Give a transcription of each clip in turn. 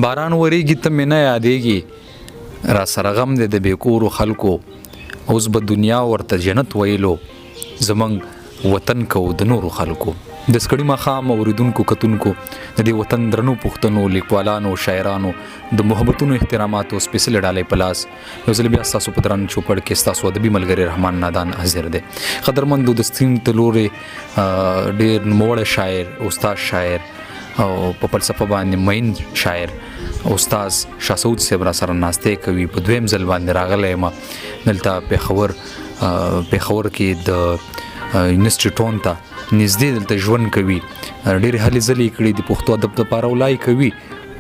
باران وریږي ته مې نه یادېږي را سره غم دی د بېکورو خلکو اوس به دنیا ورته جنت ویلو زمونږ وطن کو د نورو خلکو د سکړی مخام اوریدونکو کتونکو د دې وطن درنو پښتنو لیکوالانو شاعرانو د محبتونو احتراماتو سپیشل ډالۍ پلاس یو ځل بیا تاسو په درن چوپړ کې تاسو ادبي ملګری رحمان نادان حاضر دی قدرمندو د سټریم تلوري ډېر نوموړ شاعر استاد شاعر او په فلسفه باندې مین شاعر استاد شاسود صاحب را سره ناشته کوي په دویم ځل باندې راغلی ما دلته پیښور کې د انسټیټون ته نږدې دلته ژوند کوي ډېرې هلې ځلې کړي د پښتو ادب لپاره ولای کوي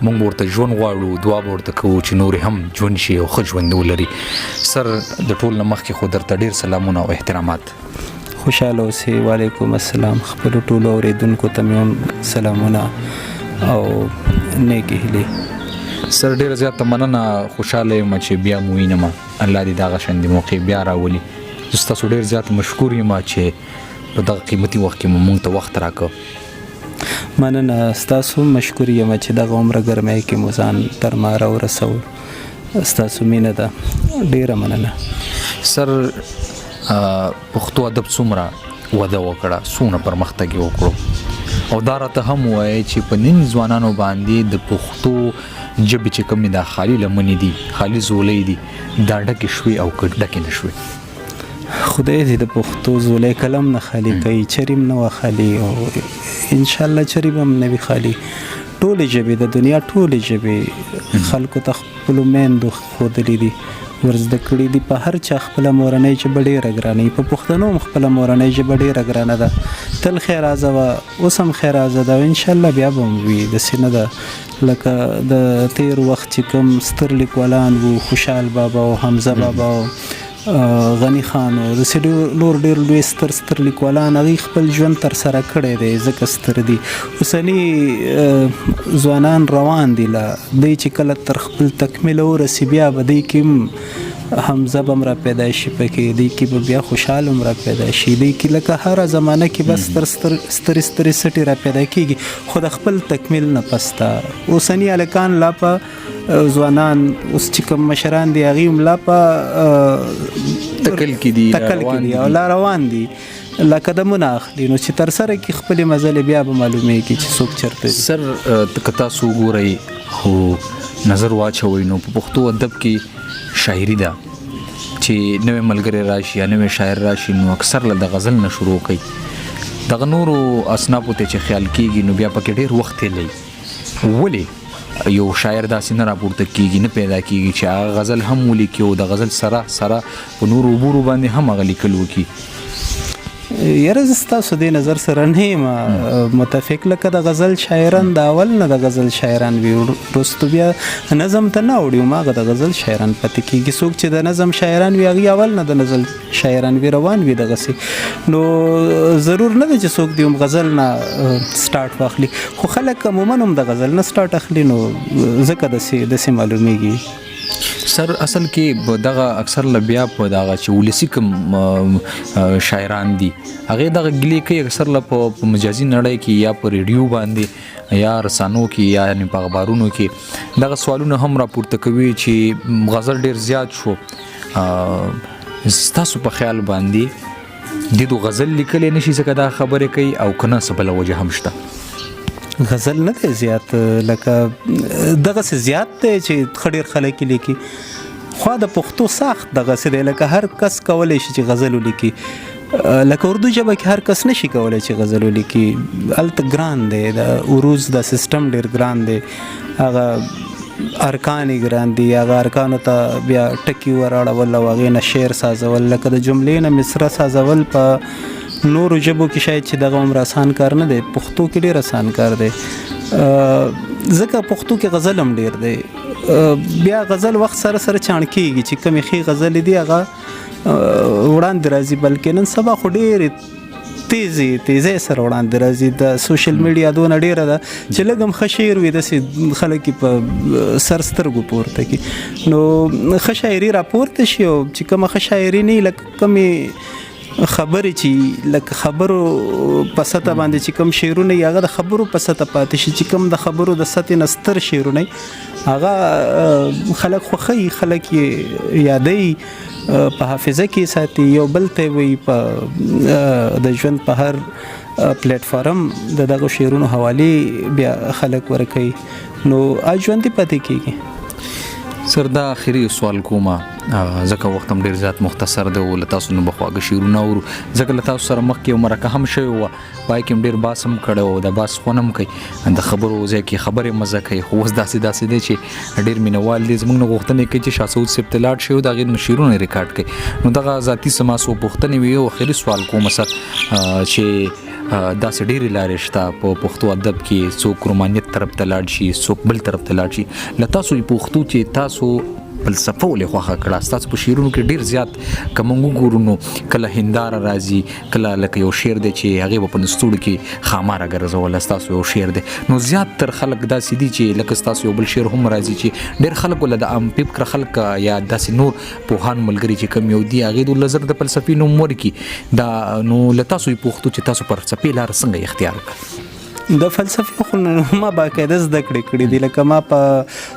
موږ ورته ژوند غواړو دعا به ورته کوو چې نورې هم ژوند شي او ښه ژوند ولري سر د ټول نه مخکې خو درته ډېر سلامونه او احترامات خوشحاله اوسئ وعلیکم السلام خپلو ټولو اورېدونکو ته مې هم سلامونه او نیکې هیلې سر ډېره زیاته مننه خوشحاله یم چې بیا مو وینم الله دې دغه شاندې موقع بیا راولي زه ستاسو ډېر زیات مشکور یم چې په دغه قیمتي وخت کې مونږ ته وخت راکړ مننه ستاسو مشکور یم چې دغه عمره ګرمۍ کې مو ځان تر ما راورسول ستاسو مینه ده ډېره مننه سر پښتو ادب څومره وده وکړه څومره پرمختګ یې وکړو او دا راته هم وایي چې په نن ځوانانو باندې د پښتو ژبې چې کومې دا خالي لمنې دي خالي زولۍ دي دا ډکې شوي او ډکې نه شوي خدای دې د پښتو زولۍ کلم نه خالي کوي چریم نه وه خالي او انشاءالله چریم هم نه وي خالي ټولې ژبې د دنیا ټولې ژبې خلکو ته خپلو میندو ښودلي دي ورزده کړي دي په هر چا خپله مورنۍ ژبه ډېره ګرانه وي په پښتنو هم خپله مورنۍ ژبه ډېره ګرانه ده تل خیرازه وه اوس هم خیرازه ده او انشاءالله بیا به هم وي داسې نه ده لکه د تیر وخت چې کوم ستر لیکوالان وو خوشحال بابا او حمزه بابا او غنی خان او داسې نور ډېر لوی ستر لیکوالان هغوی خپل ژوند ترسره کړی دی ځکه ستر دي اوسني ځوانان روان دي له دی چې کله تر خپل تکمیله ورسي بیا به دی کې حمزه به هم را پیدا شي پکې دی کې به بیا خوشحال هم را پیدا شي دی کې لکه هره زمانه کې بس سترې سټې را پیدا کېږي خو د خپل تکمیل نه پسته اوسني هلکان لا په ځوانان اوس چې کوم مشران دي هغوی هم لا په تکل کې دي او لا روان دي لکه دمونه اخلي نو چې تر سره کې خپلې مزلې بیا به معلومیږي چې څوک چېرته دي سر که تاسو وګورئ خو نظر واچوئ نو په پښتو ادب کې شاعري ده چې نوې ملګری راشي یا نوې شاعر راشي نو اکثر له د غزل نه شروع کوي دغه نورو اصنافو ته چې خیال کېږي نو بیا پکې ډېر وخت تېرلی ولې یو شاعر داسې نه راپورته کېږي نه پیدا کېږي چې هغه غزل هم ولیکي او د غزل سره په نورو عبورو باندې هم هغه لیکل وکړي یاره زه ستاسو دې نظر سره نه یم متفق لکه د غزل شاعران د اول نه د غزل شاعران وي وروستو بیا نظم ته نه اوړي هماغه د غزل شاعران پاتې کېږي څوک چې د نظم شاعران وي هغوی اول نه د نظم شاعران وي روان وي دغسې نو ضرور نه ده چې څوک دې هم غزل نه سټارټ واخلي خو خلک عموما هم د غزل نه سټارټ اخلي نو ځکه داسې معلومیږي سر اصل کې دغه اکثر بیا په دغه چې ولسي کوم شاعران دي هغې دغه ګیلې کوي اکثر په مجازي نړۍ کې یا په ریډیو باندې یا رسانو کې یا په اخبارونو کې دغه سوالونه هم راپورته کوي چې غزل ډېر زیات شو ستاسو په خیال باندې د غزل لیکلی نشي ځکه دا خبرې کوي او که نه څه بله وجه هم شته غزل نه دی زیات لکه دغسې زیات دی چې ښه ډېر خلک یې لیکي خو د پښتو ساخت دغسې دی لکه هر کس کولی شي چې غزل ولیکي لکه اردو ژبه کې هر کس نشي کولی چې غزل ولیکي هلته ګران دی د عروض د سیسټم ډېر ګران دی هغه ارکان یې ګران دي هغه ارکانو ته بیا ټکي وراړول او هغې نه شعر سازول لکه د جملې نه مصره سازول په نورو ژبو کې شاید چې دغه عمر آسان کار نه دی پښتو کې ډېر آسان کار دی ځکه پښتو کې غزل هم ډېر دی بیا غزل وخت سره چاڼ کېږي چې کومې ښې غزلې دي هغه وړاندې راځي بلکې نن سبا خو ډېرې تیزی سره وړاندې راځي د سوشل میډیا دونه ډېره ده چې لږ هم ښه شعر وي داسې خلک یې په سر سترګو پورته کړي نو ښه شاعري راپورته شي او چې کومه ښه شاعري نه وي لکه کومې خبرې چې لکه خبرو په سطح باندې چې کوم شعرونه یې هغه د خبرو په سطح پاتې شي چې کوم د خبرو د سطح نه ستر شعرونه هغه خلک خوښوي خلک یې یادوي په حافظه کې ساتي یو بل ته وي په د ژوند په هر پلیټ فارم د دغه شعرونو حوالې بیا خلک ورکوي نو ژوندي پاتې کېږي. سر دا اخري سوال کومه ځکه وخت هم ډیر زیات مختصر دی ول تاسو نو بخواګه شیرونه او ځکه تاسو سره مخ کې مرکه هم شوی و پای کې ډیر باسم کړو د باس خونم کوي د خبرو ځکه خبره مزه کوي خو اوس داسې دی چې ډیر مینوال دي زموږ غوښتنه کوي چې شاسود سپتلاټ شي او د غیر شیرونه ریکارډ کوي نو دغه ذاتی سماسو غوښتنه وی او اخري سوال کوم سر چې دا سړي لارې شته په پښتو ادب کې څوک رومانیت طرف ته لاړ شي څوک بل طرف ته لاړ شي لته تاسو پښتو چې تاسو فلسفه ولې خوخه کړه تاسو په شعرونو کې ډیر زیات کومو ګورونو کله هندار راځي کله لکه یو شعر دی چې هغه په نستوړ کې خامار ګرځول تاسو یو شعر دی نو زیات تر خلک دا سیدي چې لکه تاسو یو بل شعر هم راځي چې ډیر خلک ول د ام پیپ کر خلک یا داسې نور پوهان ملګری چې کم یو دی هغه د نظر د فلسفي نو مور کې دا نو لته تاسو پښتو چې تاسو پر فلسفي لار څنګه اختیار کړ د فلسفه خو ما باقاعده زده کړې دي لکه ما په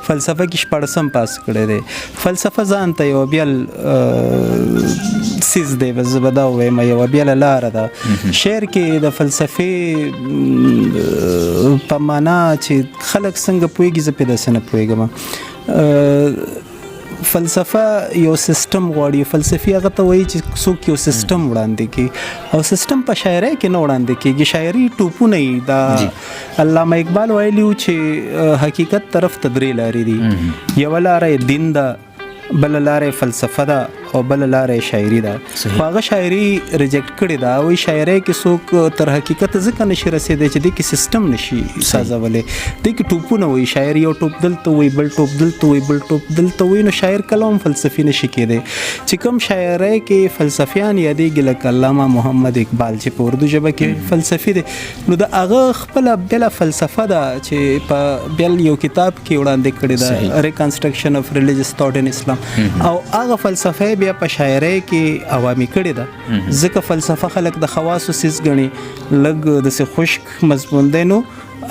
فلسفه کې 14 پاس کړی دی فلسفه ځان ته یو بیل سیز دی وزبدا وایم یو بیل لار ده شعر کې د فلسفه په معنا چې خلک څنګه پوهیږي زه په داسې نه پوهیږم فلسفه یو سیستم غواړي فلسفي هغه ته وایي چې څوک یو سیستم وړاندې کوي او سیستم په شاعرۍ کې نه وړاندې کېږي شاعري ټوپونه یې دا علامه اقبال ویلي و چې حقیقت طرف ته درې لارې دي یوه لاره دین ده بل لاره فلسفه ده او بل لاره شاعري ده خو هغه شاعري ریجیکټ کړې ده وایي شاعرۍ کې څوک تر حقیقت ځکه نشي رسېدی چې دې کې سیستم نشي سازولی دې کې ټوپونه وایي شاعر یو ټوپ دلته وایي بل ټوپ دلته وایي بل ټوپ دلته وایي نو شاعر کله هم فلسفي نشي کېدی چې کوم شاعرۍ کې فلسفیان یادېږي لکه علامه محمد اقبال چې په اردو ژبه کې فلسفي دی نو د هغه خپله بېله فلسفه ده چې په بېل یو کتاب کې وړاندې کړې ده ریکنسټرکشن اف ریلیجس تھاٹ ان اسلام او هغه فلسفه بیا په شاعرۍ کې عوامي کړې ده ځکه فلسفه خلک د خواصو سیس ګڼي لږ داسې خشک مضمون دی نو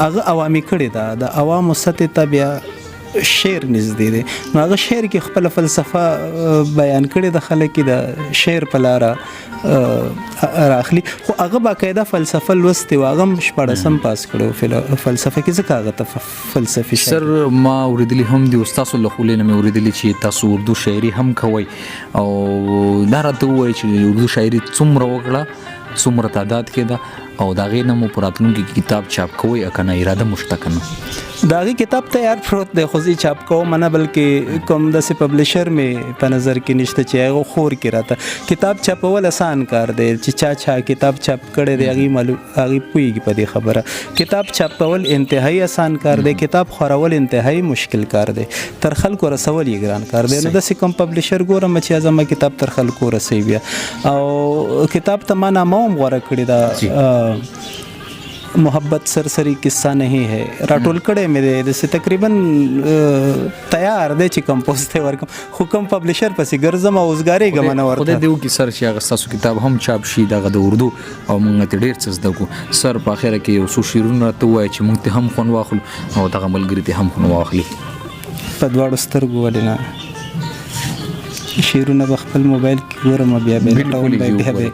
هغه عوامي کړې ده د عوامو سطحې ته بیا شعر نږدې دی نو هغه شعر کې خپله فلسفه بیان کړې ده خلک یې د شعر په لاره راخلي خو هغه باقاعده فلسفه لوستې وه هغه هم 14 پاس کړی فلسفه کې ځکه هغه ته فلسفي سر ما اوریدلی هم دی استاسو له خولې نه مې اوریدلی چې تاسو اردو شاعري هم کوئ او دا راته ووایي چې اردو شاعري څومره وکړه څومره تعداد کې ده او دا غي نه مو پراتونکو کتاب چاپ کوي اکنه اراده مشتکنه دا غي کتاب تیار پروت دی خو زی چاپ کوم نه بلکې کوم د سی پبلشر می په نظر کې نشته چې هغه خور کې راته کتاب چاپول آسان کار دی چې چا کتاب چاپ کړي دی هغه پویږي په دې خبره کتاب چاپول انتهایی آسان کار دی کتاب خورول انتهایی مشکل کار دی تر خلکو رسول یې ګران کار دی نو د سی کوم پبلشر ګورم چې ازما کتاب تر خلکو رسي بیا او کتاب ته ما نامه هم غوړه کړی دا محبت سرسری قصہ نہیں ہے راټول کړه مې د تقریبا تیار دی چې کمپوز ته ورکم حکم پبلشر پسې ګرځم او اوسګاری غمنه ورته خدای دیو کی سر چې هغه تاسو کتاب هم چاپ شي د اردو او موږ ته ډیر څه زده کو سر په اخره کې یو څو شیرونه ته وای چې موږ ته هم خون واخلو او دغه ملګری ته هم خون واخلي په دواړو سترګو ولنه شیرونه بخپل موبایل کې ګورم بیا به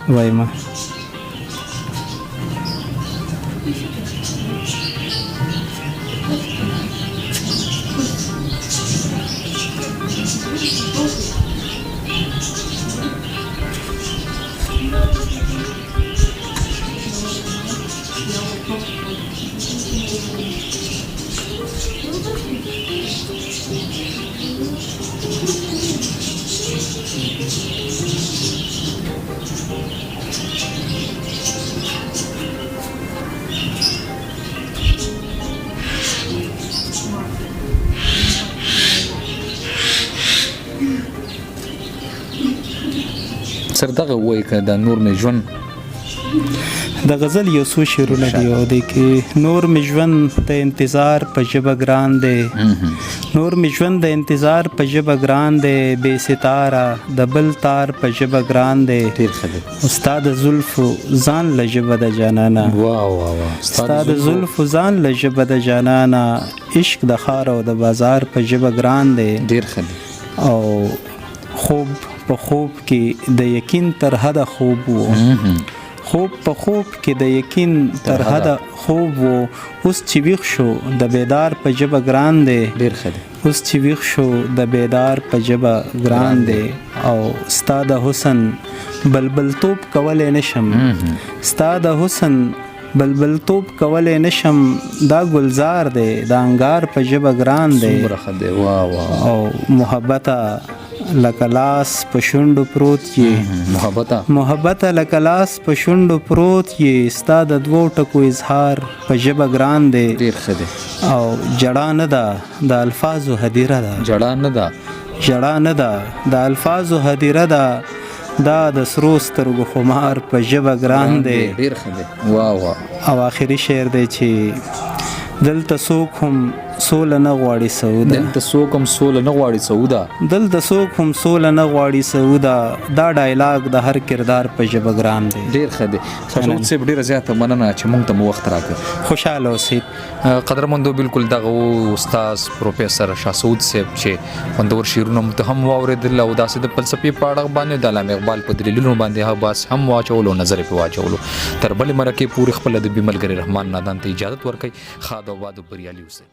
وایم سر دغه وای ک د نور مې ژوند د غزل یو څو شعرونه دي او د کې نور می ژوند د انتظار په ژبه ګران دی نور می ژوند د انتظار په ژبه ګران دی بې ستاره د بل تار په ژبه ګران دی ډیر ښه دی استاد زلفو ځان له ژبه د جانانه واه واه واه استاد زلفو ځان له ژبه د جانانه عشق د ښار او د بازار په ژبه ګران دی ډیر ښه دی او خوب په خوب کې د یقین تر حده خوب وو خوب په خوب کې د یقین تر حده خوب وو اوس چې ویښ شو د بیدار په ژبه ګران دی ډیر ښه دی اوس چې ویښ شو د بیدار په ژبه ګران دی او ستا د حسن بلبل توپ کولی نشم ستا د حسن بلبل توپ کولی نشم دا گلزار دی دا انګار په ژبه ګران دی څومره ښه دی واه واه او محبته لکه لاس په شونډو پروت یې محبته لکه لاس په شونډو پروت یې ستا د دوو ټکو اظهار په ژبه ګران دی ډیر ښه دی او جړا نه ده د الفاظو هدیره ده جړا نه ده جړا نه ده د الفاظو هدیره ده دا د سرو سترګو خمار په ژبه ګران دی ډیر ښه دی واه واه او آخري شعر دی چې دلته څوک هم سوله نه غواړي سعوده دلته څوک هم سوله نه غواړي سعوده دلته څوک هم سوله نه غواړي سعوده دا ډایلاګ د هر کردار په ژبه ګران دی ډیر ښه دی سعود صاحب ډیره زیاته مننه چې موږ ته مو وخت راکړ خوشحاله اوسئ قدرمندو بالکل دغه استاد پروفیسر شاه سعود صاحب چې خوندور شعرونه مو ته هم واورېدل او داسې د فلسفې په اړه باندې د علامه اقبال په دلیلونو باندې بحث هم واچولو نظر یې په واچولو تر بلې مرکې پورې خپل ادبي ملګري رحمان نادان ته اجازت ورکوي ښاد او باد او بریالي اوسئ